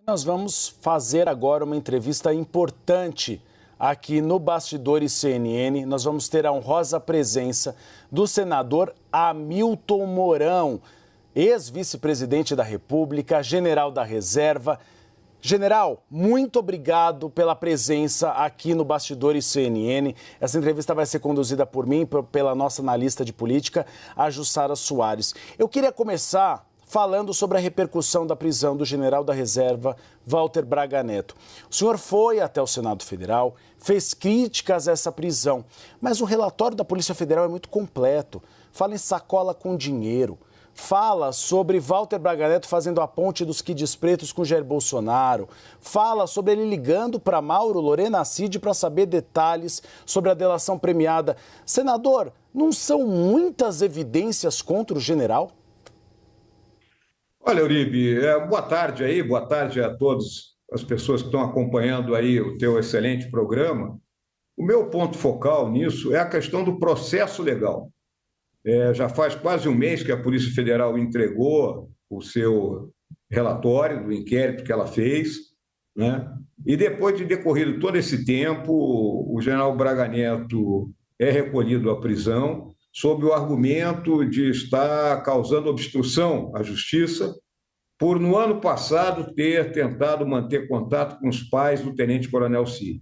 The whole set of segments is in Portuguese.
Nós vamos fazer agora uma entrevista importante aqui no Bastidores CNN. Nós vamos ter a honrosa presença do senador Hamilton Mourão, ex-vice-presidente da República, general da reserva. General, muito obrigado pela presença aqui no Bastidores CNN. Essa entrevista vai ser conduzida por mim e pela nossa analista de política, a Jussara Soares. Eu queria começar falando sobre a repercussão da prisão do general da reserva, Walter Braga Neto. O senhor foi até o Senado Federal, fez críticas a essa prisão, mas o relatório da Polícia Federal é muito completo. Fala em sacola com dinheiro, fala sobre Walter Braga Neto fazendo a ponte dos quides pretos com Jair Bolsonaro, fala sobre ele ligando para Mauro Lorena Cid para saber detalhes sobre a delação premiada. Senador, não são muitas evidências contra o general? Olha, Uribe, boa tarde aí, boa tarde a todas as pessoas que estão acompanhando aí o teu excelente programa. O meu ponto focal nisso é a questão do processo legal. Já faz quase um mês que a Polícia Federal entregou o seu relatório do inquérito que ela fez, né? E depois de decorrido todo esse tempo, o general Braga Neto é recolhido à prisão sob o argumento de estar causando obstrução à justiça por, no ano passado, ter tentado manter contato com os pais do tenente-coronel Cid.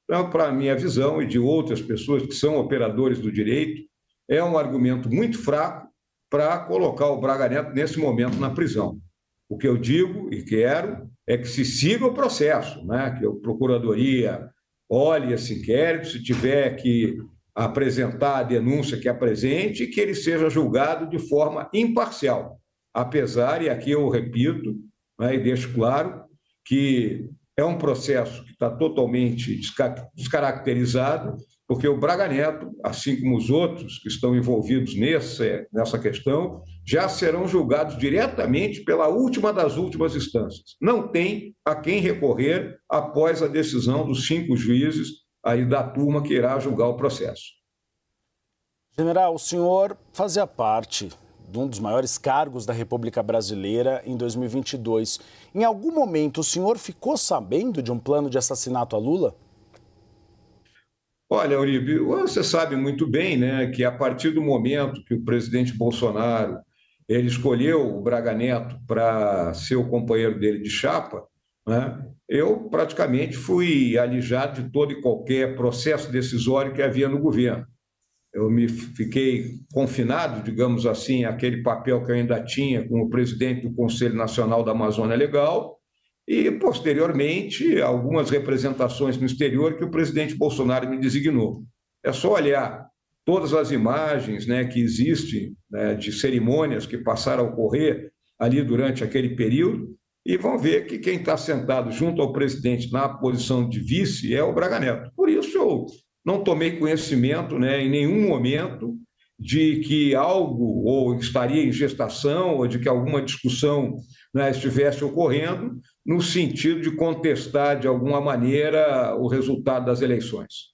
Então, para a minha visão e de outras pessoas que são operadores do direito, é um argumento muito fraco para colocar o Braga Neto nesse momento na prisão. O que eu digo e quero é que se siga o processo, né? Que a Procuradoria olhe esse inquérito, se tiver que apresentar a denúncia que apresente, e que ele seja julgado de forma imparcial. Apesar, e aqui eu repito, né, e deixo claro, que é um processo que está totalmente descaracterizado, porque o Braga Neto, assim como os outros que estão envolvidos nessa questão, já serão julgados diretamente pela última das últimas instâncias. Não tem a quem recorrer após a decisão dos 5 juízes aí da turma que irá julgar o processo. General, o senhor fazia parte de um dos maiores cargos da República Brasileira em 2022. Em algum momento, o senhor ficou sabendo de um plano de assassinato a Lula? Olha, Uribe, você sabe muito bem, né, que a partir do momento que o presidente Bolsonaro ele escolheu o Braga Neto para ser o companheiro dele de chapa, né, eu praticamente fui alijado de todo e qualquer processo decisório que havia no governo. Eu fiquei confinado, digamos assim, àquele papel que eu ainda tinha como presidente do Conselho Nacional da Amazônia Legal e, posteriormente, algumas representações no exterior que o presidente Bolsonaro me designou. É só olhar todas as imagens, né, que existem, né, de cerimônias que passaram a ocorrer ali durante aquele período e vão ver que quem está sentado junto ao presidente na posição de vice é o Braga Neto. Por isso eu não tomei conhecimento, né, em nenhum momento de que algo ou estaria em gestação ou de que alguma discussão, né, estivesse ocorrendo no sentido de contestar de alguma maneira o resultado das eleições.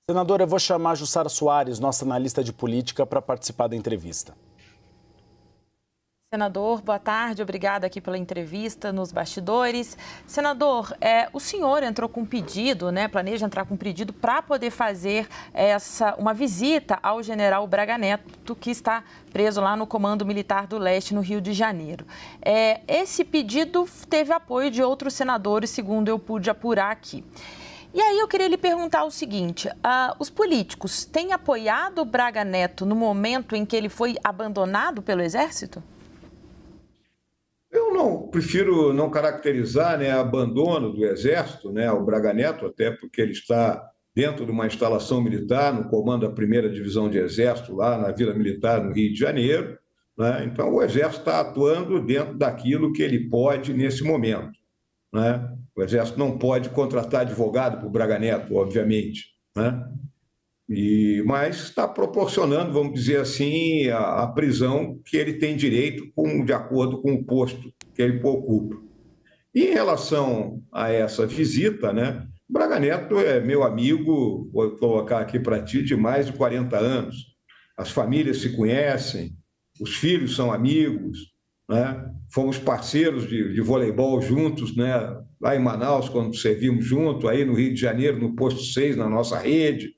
Senador, eu vou chamar a Jussara Soares, nossa analista de política, para participar da entrevista. Senador, boa tarde, obrigada aqui pela entrevista nos bastidores. Senador, o senhor entrou com um pedido, né, planeja entrar com um pedido para poder fazer uma visita ao general Braga Neto, que está preso lá no Comando Militar do Leste, no Rio de Janeiro. Esse pedido teve apoio de outros senadores, segundo eu pude apurar aqui. E aí eu queria lhe perguntar o seguinte, os políticos têm apoiado o Braga Neto no momento em que ele foi abandonado pelo Exército? Eu prefiro não caracterizar, né, abandono do Exército, né, ao Braga Neto, até porque ele está dentro de uma instalação militar, no comando da 1ª Divisão de Exército, lá na Vila Militar, no Rio de Janeiro, né? Então, o Exército está atuando dentro daquilo que ele pode nesse momento, né? O Exército não pode contratar advogado para o Braga Neto, obviamente, né? Mas está proporcionando, vamos dizer assim, a prisão que ele tem direito de acordo com o posto que ele ocupa. E em relação a essa visita, né, Braga Neto é meu amigo, vou colocar aqui para ti, de mais de 40 anos. As famílias se conhecem, os filhos são amigos, né? Fomos parceiros de voleibol juntos, né? Lá em Manaus, quando servimos junto, aí no Rio de Janeiro, no Posto 6, na nossa rede.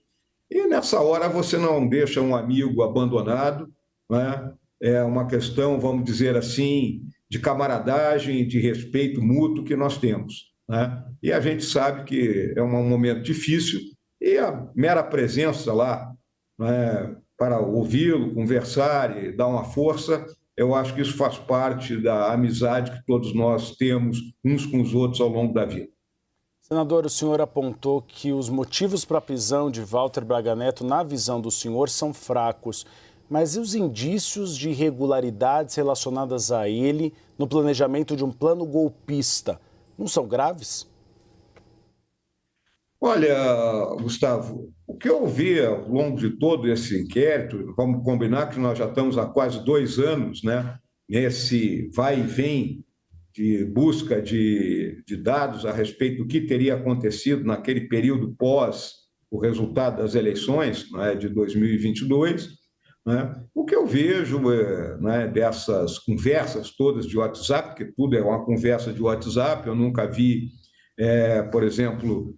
E nessa hora você não deixa um amigo abandonado, né? É uma questão, vamos dizer assim, de camaradagem, de respeito mútuo que nós temos, né? E a gente sabe que é um momento difícil e a mera presença lá, né, para ouvi-lo, conversar e dar uma força, eu acho que isso faz parte da amizade que todos nós temos uns com os outros ao longo da vida. Senador, o senhor apontou que os motivos para a prisão de Walter Braga Neto, na visão do senhor, são fracos. Mas e os indícios de irregularidades relacionadas a ele no planejamento de um plano golpista? Não são graves? Olha, Gustavo, o que eu vi ao longo de todo esse inquérito, vamos combinar que nós já estamos há quase 2 anos, né, nesse vai e vem de busca de dados a respeito do que teria acontecido naquele período pós o resultado das eleições, né, de 2022, né? O que eu vejo né, dessas conversas todas de WhatsApp, porque tudo é uma conversa de WhatsApp, eu nunca vi, por exemplo,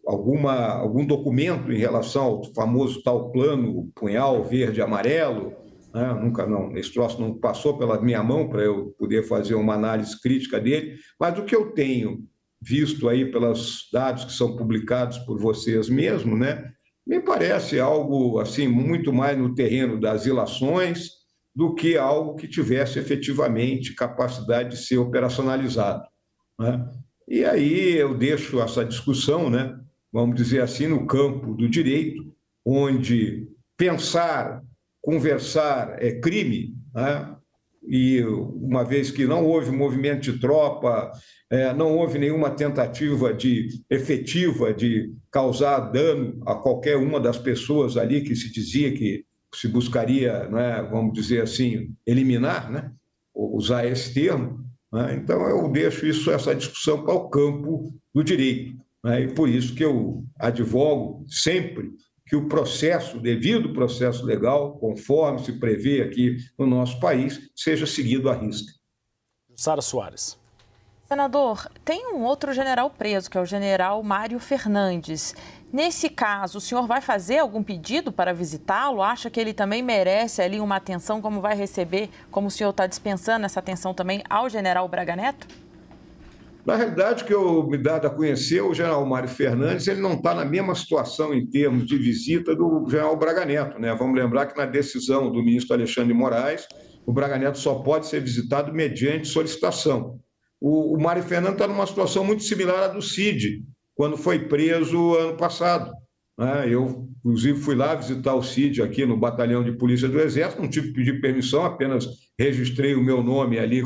algum documento em relação ao famoso tal plano punhal verde e amarelo, né? Nunca não, esse troço não passou pela minha mão para eu poder fazer uma análise crítica dele, mas o que eu tenho visto aí pelos dados que são publicados por vocês mesmos, né, me parece algo assim muito mais no terreno das ilações do que algo que tivesse efetivamente capacidade de ser operacionalizado, né? E aí eu deixo essa discussão, né, vamos dizer assim, no campo do direito, onde pensar, conversar é crime, né? E uma vez que não houve movimento de tropa, não houve nenhuma tentativa efetiva de causar dano a qualquer uma das pessoas ali que se dizia que se buscaria, né, vamos dizer assim, eliminar, né, usar esse termo, né? Então eu deixo essa discussão para o campo do direito, né? E por isso que eu advogo sempre que o devido processo legal, conforme se prevê aqui no nosso país, seja seguido à risca. Sara Soares. Senador, tem um outro general preso, que é o general Mário Fernandes. Nesse caso, o senhor vai fazer algum pedido para visitá-lo? Acha que ele também merece ali uma atenção, como vai receber, como o senhor está dispensando essa atenção também ao general Braga Neto? Na realidade, o que eu me dado a conhecer, o general Mário Fernandes, ele não está na mesma situação em termos de visita do general Braga Neto, né? Vamos lembrar que na decisão do ministro Alexandre de Moraes, o Braga Neto só pode ser visitado mediante solicitação. O Mário Fernandes está numa situação muito similar à do Cid, quando foi preso ano passado, né? Eu, inclusive, fui lá visitar o Cid aqui no Batalhão de Polícia do Exército, não tive que pedir permissão, apenas registrei o meu nome ali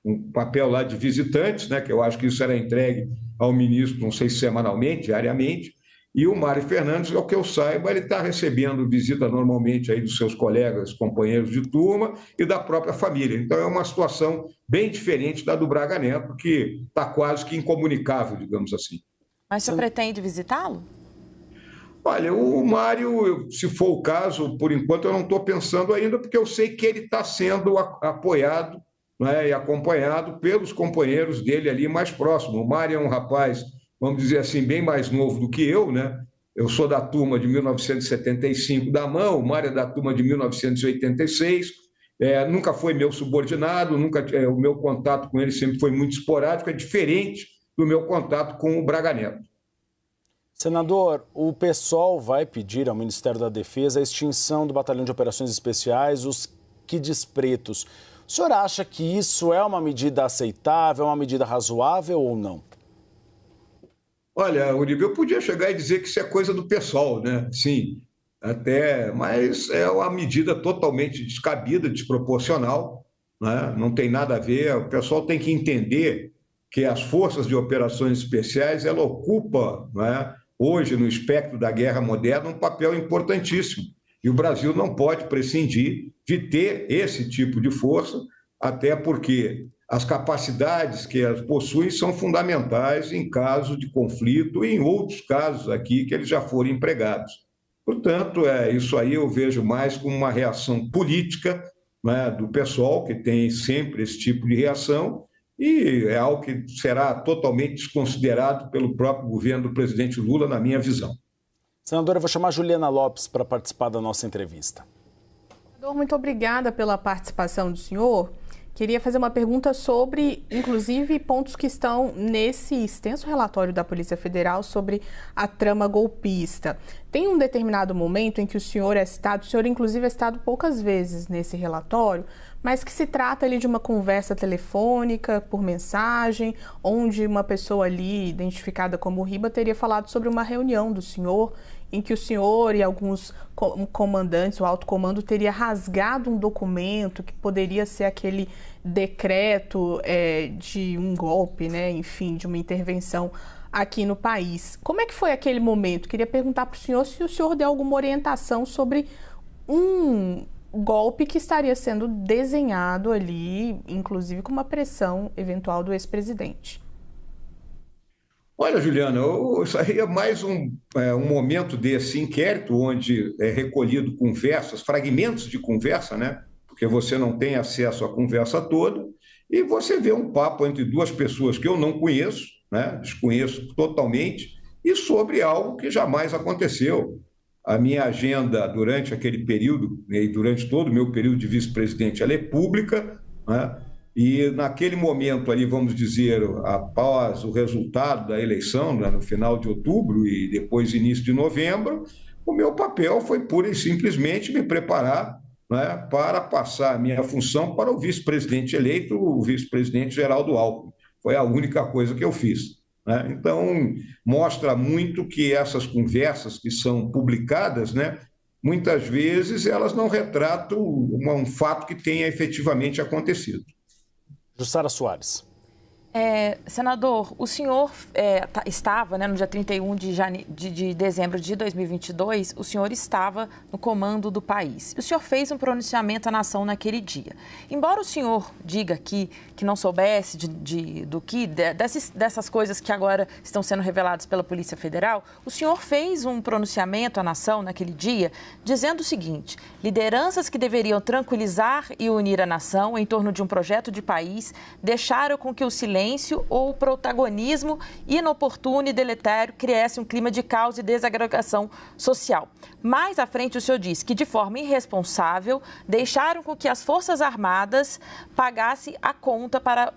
um papel lá de visitantes, né, que eu acho que isso era entregue ao ministro, não sei se semanalmente, diariamente, e o Mário Fernandes, ao que eu saiba, ele está recebendo visita normalmente aí dos seus colegas, companheiros de turma e da própria família. Então é uma situação bem diferente da do Braga Neto, que está quase que incomunicável, digamos assim. Mas o senhor pretende visitá-lo? Olha, o Mário, se for o caso, por enquanto eu não estou pensando ainda, porque eu sei que ele está sendo apoiado, né, e acompanhado pelos companheiros dele ali mais próximos. O Mário é um rapaz, vamos dizer assim, bem mais novo do que eu, né? Eu sou da turma de 1975 da MAN, o Mário é da turma de 1986, nunca foi meu subordinado, o meu contato com ele sempre foi muito esporádico, é diferente do meu contato com o Braga Neto. Senador, o PSOL vai pedir ao Ministério da Defesa a extinção do Batalhão de Operações Especiais, os quids pretos. O senhor acha que isso é uma medida aceitável, uma medida razoável ou não? Olha, Uribe, eu podia chegar e dizer que isso é coisa do PSOL, né? Sim, até, mas é uma medida totalmente descabida, desproporcional, né? Não tem nada a ver. O pessoal tem que entender que as forças de operações especiais, ela ocupa, né, hoje no espectro da guerra moderna um papel importantíssimo. E o Brasil não pode prescindir de ter esse tipo de força, até porque as capacidades que elas possuem são fundamentais em caso de conflito e em outros casos aqui que eles já foram empregados. Portanto, isso aí eu vejo mais como uma reação política né, do pessoal, que tem sempre esse tipo de reação, e é algo que será totalmente desconsiderado pelo próprio governo do presidente Lula, na minha visão. Senadora, eu vou chamar a Juliana Lopes para participar da nossa entrevista. Senador, muito obrigada pela participação do senhor. Queria fazer uma pergunta sobre, inclusive, pontos que estão nesse extenso relatório da Polícia Federal sobre a trama golpista. Tem um determinado momento em que o senhor inclusive é citado poucas vezes nesse relatório, mas que se trata ali de uma conversa telefônica, por mensagem, onde uma pessoa ali, identificada como Riba, teria falado sobre uma reunião do senhor, em que o senhor e alguns comandantes, o alto comando, teria rasgado um documento que poderia ser aquele decreto de um golpe, né? Enfim, de uma intervenção aqui no país. Como é que foi aquele momento? Queria perguntar para o senhor se o senhor deu alguma orientação sobre um golpe que estaria sendo desenhado ali, inclusive com uma pressão eventual do ex-presidente. Olha, Juliana, isso aí é mais um momento desse inquérito, onde é recolhido conversas, fragmentos de conversa, né? Porque você não tem acesso à conversa toda, e você vê um papo entre duas pessoas que eu não conheço, né? Desconheço totalmente, e sobre algo que jamais aconteceu. A minha agenda durante aquele período, e durante todo o meu período de vice-presidente, ela é pública, né? E naquele momento ali, vamos dizer, após o resultado da eleição, né, no final de outubro e depois início de novembro, o meu papel foi pura e simplesmente me preparar, né, para passar a minha função para o vice-presidente eleito, o vice-presidente Geraldo Alckmin. Foi a única coisa que eu fiz, né? Então, mostra muito que essas conversas que são publicadas, né, muitas vezes elas não retratam um fato que tenha efetivamente acontecido. Jussara Soares. Senador, o senhor estava, né, no dia 31 de dezembro de 2022, o senhor estava no comando do país. O senhor fez um pronunciamento à nação naquele dia. Embora o senhor diga que não soubesse dessas coisas que agora estão sendo reveladas pela Polícia Federal, o senhor fez um pronunciamento à nação naquele dia dizendo o seguinte: lideranças que deveriam tranquilizar e unir a nação em torno de um projeto de país deixaram com que o silêncio ou o protagonismo inoportuno e deletério criasse um clima de caos e desagregação social. Mais à frente, o senhor disse que, de forma irresponsável, deixaram com que as Forças Armadas pagassem a conta para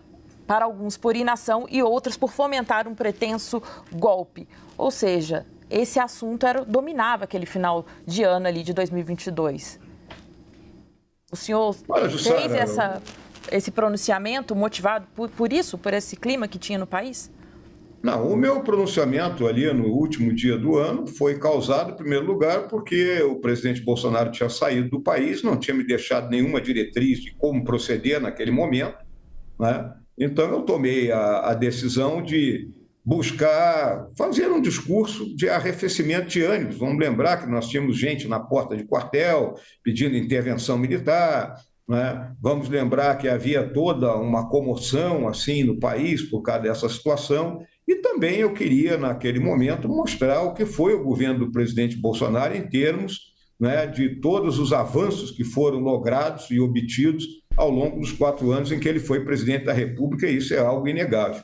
alguns por inação e outros por fomentar um pretenso golpe. Ou seja, esse assunto dominava aquele final de ano ali de 2022. O senhor fez esse pronunciamento motivado por esse clima que tinha no país? Não, o meu pronunciamento ali no último dia do ano foi causado, em primeiro lugar, porque o presidente Bolsonaro tinha saído do país, não tinha me deixado nenhuma diretriz de como proceder naquele momento, né? Então eu tomei a decisão de buscar fazer um discurso de arrefecimento de ânimos. Vamos lembrar que nós tínhamos gente na porta de quartel pedindo intervenção militar, né? Vamos lembrar que havia toda uma comoção assim no país por causa dessa situação, e também eu queria, naquele momento, mostrar o que foi o governo do presidente Bolsonaro em termos, né, de todos os avanços que foram logrados e obtidos ao longo dos 4 anos em que ele foi presidente da República, e isso é algo inegável.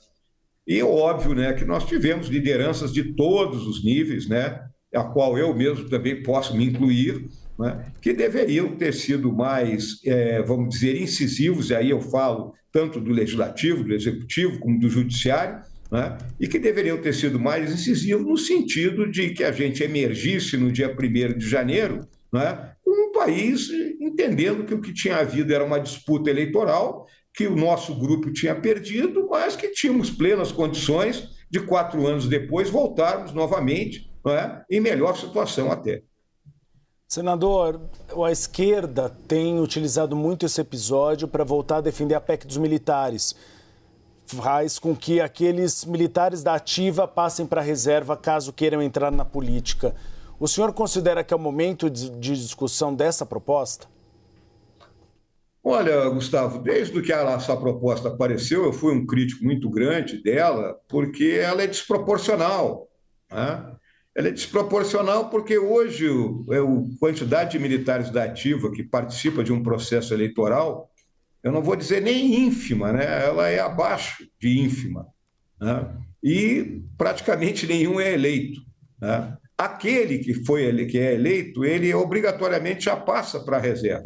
E é óbvio, né, que nós tivemos lideranças de todos os níveis, né, a qual eu mesmo também posso me incluir, né, que deveriam ter sido mais, vamos dizer, incisivos, e aí eu falo tanto do Legislativo, do Executivo, como do Judiciário, né, e que deveriam ter sido mais incisivos no sentido de que a gente emergisse no dia 1º de janeiro, né, com um país entendendo que o que tinha havido era uma disputa eleitoral, que o nosso grupo tinha perdido, mas que tínhamos plenas condições de 4 anos depois voltarmos novamente, né, em melhor situação até. Senador, a esquerda tem utilizado muito esse episódio para voltar a defender a PEC dos militares. Faz com que aqueles militares da ativa passem para a reserva caso queiram entrar na política. O senhor considera que é o momento de discussão dessa proposta? Olha, Gustavo, desde que essa proposta apareceu, eu fui um crítico muito grande dela, porque ela é desproporcional, né? Ela é desproporcional porque hoje a quantidade de militares da ativa que participa de um processo eleitoral, eu não vou dizer nem ínfima, né? Ela é abaixo de ínfima, né? E praticamente nenhum é eleito, né? Aquele que é eleito, ele obrigatoriamente já passa para a reserva.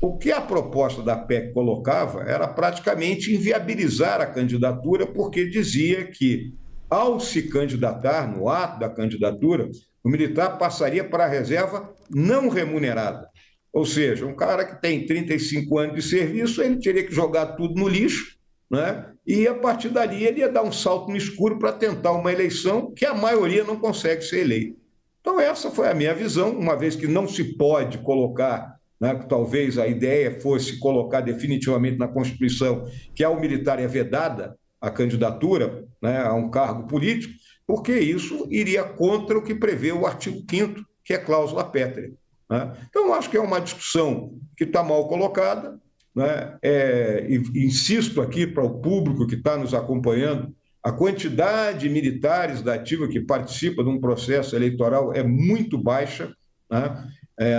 O que a proposta da PEC colocava era praticamente inviabilizar a candidatura, porque dizia que, ao se candidatar, no ato da candidatura, o militar passaria para a reserva não remunerada. Ou seja, um cara que tem 35 anos de serviço, ele teria que jogar tudo no lixo, né? E a partir dali ele ia dar um salto no escuro para tentar uma eleição que a maioria não consegue ser eleita. Então essa foi a minha visão, uma vez que não se pode colocar, né, que talvez a ideia fosse colocar definitivamente na Constituição que ao militar é vedada a candidatura, né, a um cargo político, porque isso iria contra o que prevê o artigo 5º, que é cláusula pétrea, né? Então, eu acho que é uma discussão que está mal colocada, né? Insisto aqui para o público que está nos acompanhando, a quantidade de militares da ativa que participa de um processo eleitoral é muito baixa, né?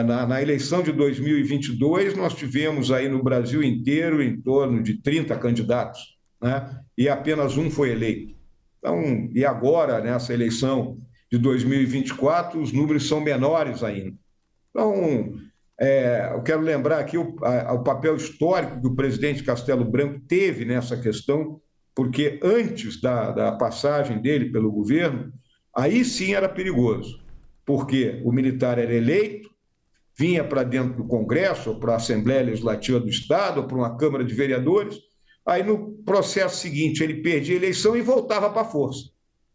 Na eleição de 2022, nós tivemos aí no Brasil inteiro em torno de 30 candidatos, né? E apenas um foi eleito. Então, e agora, nessa eleição de 2024, os números são menores ainda. Então, eu quero lembrar aqui o papel histórico que o presidente Castelo Branco teve nessa questão, porque antes da passagem dele pelo governo, aí sim era perigoso, porque o militar era eleito, vinha para dentro do Congresso, ou para a Assembleia Legislativa do Estado, ou para uma Câmara de Vereadores, aí no processo seguinte ele perdia a eleição e voltava para a força.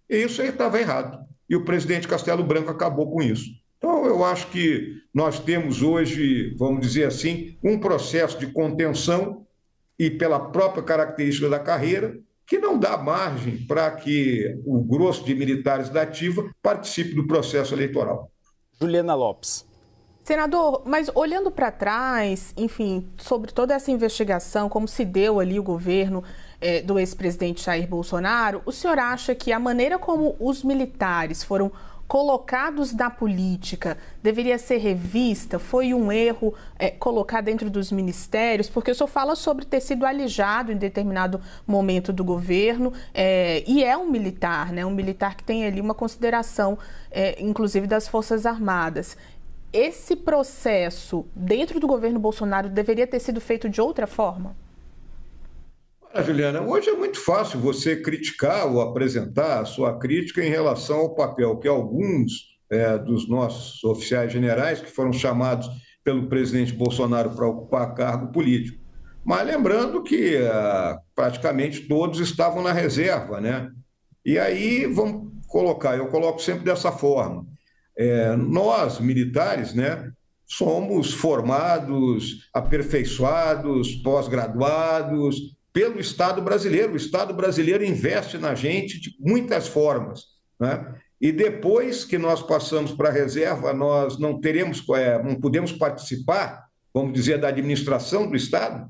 E isso aí estava errado. E o presidente Castelo Branco acabou com isso. Então, eu acho que nós temos hoje, vamos dizer assim, um processo de contenção e pela própria característica da carreira, que não dá margem para que o grosso de militares da ativa participe do processo eleitoral. Juliana Lopes. Senador, mas olhando para trás, enfim, sobre toda essa investigação, como se deu ali o governo do ex-presidente Jair Bolsonaro, o senhor acha que a maneira como os militares foram colocados na política deveria ser revista? Foi um erro colocar dentro dos ministérios? Porque o senhor fala sobre ter sido alijado em determinado momento do governo e é um militar, né? Um militar que tem ali uma consideração, inclusive, das Forças Armadas. Esse processo dentro do governo Bolsonaro deveria ter sido feito de outra forma? Juliana, hoje é muito fácil você criticar ou apresentar a sua crítica em relação ao papel que alguns dos nossos oficiais generais, que foram chamados pelo presidente Bolsonaro para ocupar cargo político. Mas lembrando que praticamente todos estavam na reserva, né? E aí, vamos colocar, eu coloco sempre dessa forma. Nós, militares, né, somos formados, aperfeiçoados, pós-graduados pelo Estado brasileiro. O Estado brasileiro investe na gente de muitas formas, né? E depois que nós passamos para a reserva, nós não podemos participar, vamos dizer, da administração do Estado,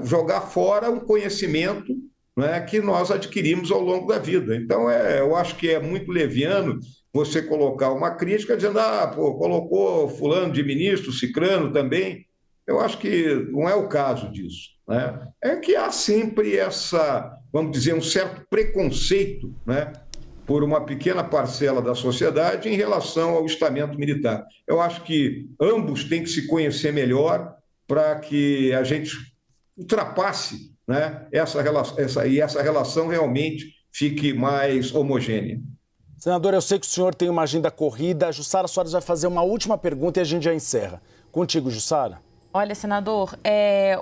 jogar fora um conhecimento, né, que nós adquirimos ao longo da vida. Então, eu acho que é muito leviano você colocar uma crítica dizendo, colocou fulano de ministro, cicrano também. Eu acho que não é o caso disso, né? É que há sempre vamos dizer, um certo preconceito, né, por uma pequena parcela da sociedade em relação ao estamento militar. Eu acho que ambos têm que se conhecer melhor para que a gente ultrapasse, né, essa relação realmente fique mais homogênea. Senador, eu sei que o senhor tem uma agenda corrida. A Jussara Soares vai fazer uma última pergunta e a gente já encerra. Contigo, Jussara. Olha, senador,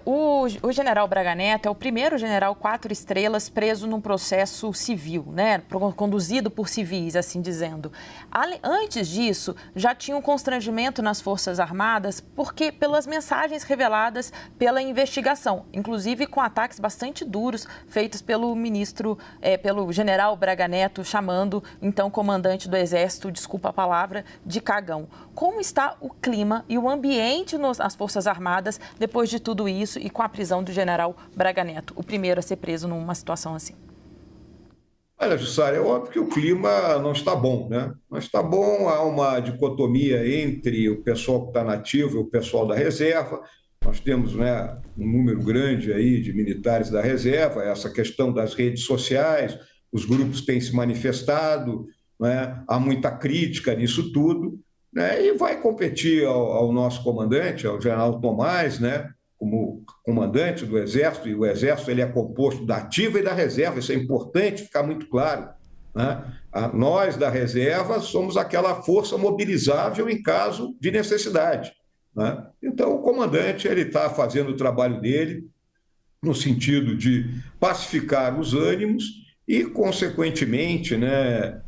o general Braga Neto é o primeiro general 4 estrelas preso num processo civil, né? Conduzido por civis, assim dizendo. Antes disso, já tinha um constrangimento nas Forças Armadas, porque pelas mensagens reveladas pela investigação, inclusive com ataques bastante duros feitos pelo pelo general Braga Neto, chamando então comandante do Exército, desculpa a palavra, de cagão. Como está o clima e o ambiente nas Forças Armadas depois de tudo isso e com a prisão do general Braga Neto, o primeiro a ser preso numa situação assim? Olha, Jussara, é óbvio que o clima não está bom, né? Não está bom, há uma dicotomia entre o pessoal que está na ativa e o pessoal da reserva. Nós temos, né, um número grande aí de militares da reserva, essa questão das redes sociais, os grupos têm se manifestado, né? Há muita crítica nisso tudo, né? E vai competir ao nosso comandante, ao general Tomás, né? Como comandante do Exército, e o Exército ele é composto da ativa e da reserva, isso é importante ficar muito claro, né? Nós, da reserva, somos aquela força mobilizável em caso de necessidade, né? Então, o comandante ele está fazendo o trabalho dele no sentido de pacificar os ânimos e, consequentemente, né,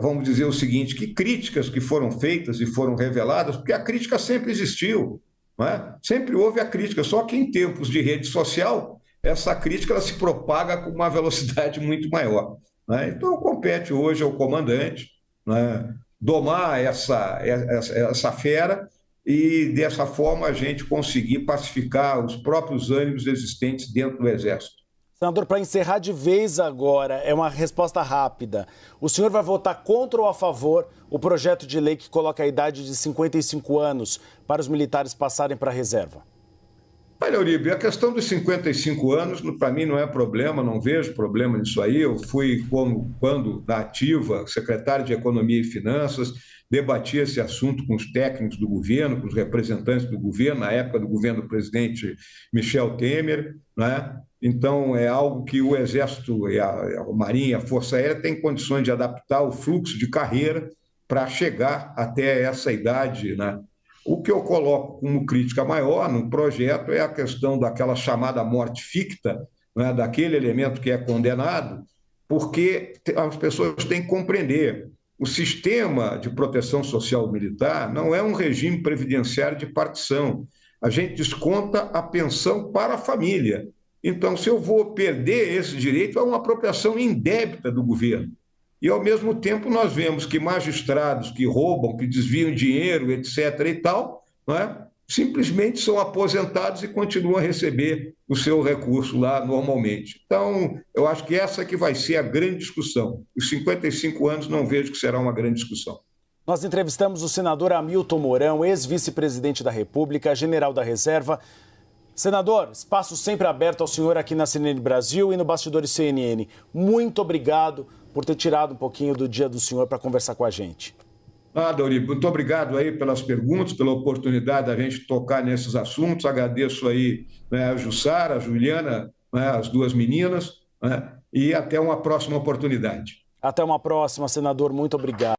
vamos dizer o seguinte, que críticas que foram feitas e foram reveladas, porque a crítica sempre existiu, não é? Sempre houve a crítica, só que em tempos de rede social, essa crítica ela se propaga com uma velocidade muito maior, né? Então, compete hoje ao comandante, né, domar essa fera e, dessa forma, a gente conseguir pacificar os próprios ânimos existentes dentro do Exército. Senador, para encerrar de vez agora, é uma resposta rápida. O senhor vai votar contra ou a favor o projeto de lei que coloca a idade de 55 anos para os militares passarem para a reserva? Olha, Uribe, a questão dos 55 anos, para mim, não é problema, não vejo problema nisso aí. Eu fui, quando na ativa, secretário de Economia e Finanças, debati esse assunto com os técnicos do governo, com os representantes do governo, na época do governo do presidente Michel Temer, né? Então, é algo que o Exército, a Marinha, a Força Aérea têm condições de adaptar o fluxo de carreira para chegar até essa idade, né? O que eu coloco como crítica maior no projeto é a questão daquela chamada morte ficta, né, daquele elemento que é condenado, porque as pessoas têm que compreender. O sistema de proteção social militar não é um regime previdenciário de partição. A gente desconta a pensão para a família. Então, se eu vou perder esse direito, é uma apropriação indébita do governo. E, ao mesmo tempo, nós vemos que magistrados que roubam, que desviam dinheiro, etc. e tal, né, simplesmente são aposentados e continuam a receber o seu recurso lá normalmente. Então, eu acho que essa que vai ser a grande discussão. Os 55 anos não vejo que será uma grande discussão. Nós entrevistamos o senador Hamilton Mourão, ex-vice-presidente da República, general da reserva. Senador, espaço sempre aberto ao senhor aqui na CNN Brasil e no Bastidores CNN. Muito obrigado por ter tirado um pouquinho do dia do senhor para conversar com a gente. Nada, Uribe. Muito obrigado aí pelas perguntas, pela oportunidade da gente tocar nesses assuntos. Agradeço aí, né, a Jussara, a Juliana, né, as duas meninas, né, e até uma próxima oportunidade. Até uma próxima, senador. Muito obrigado.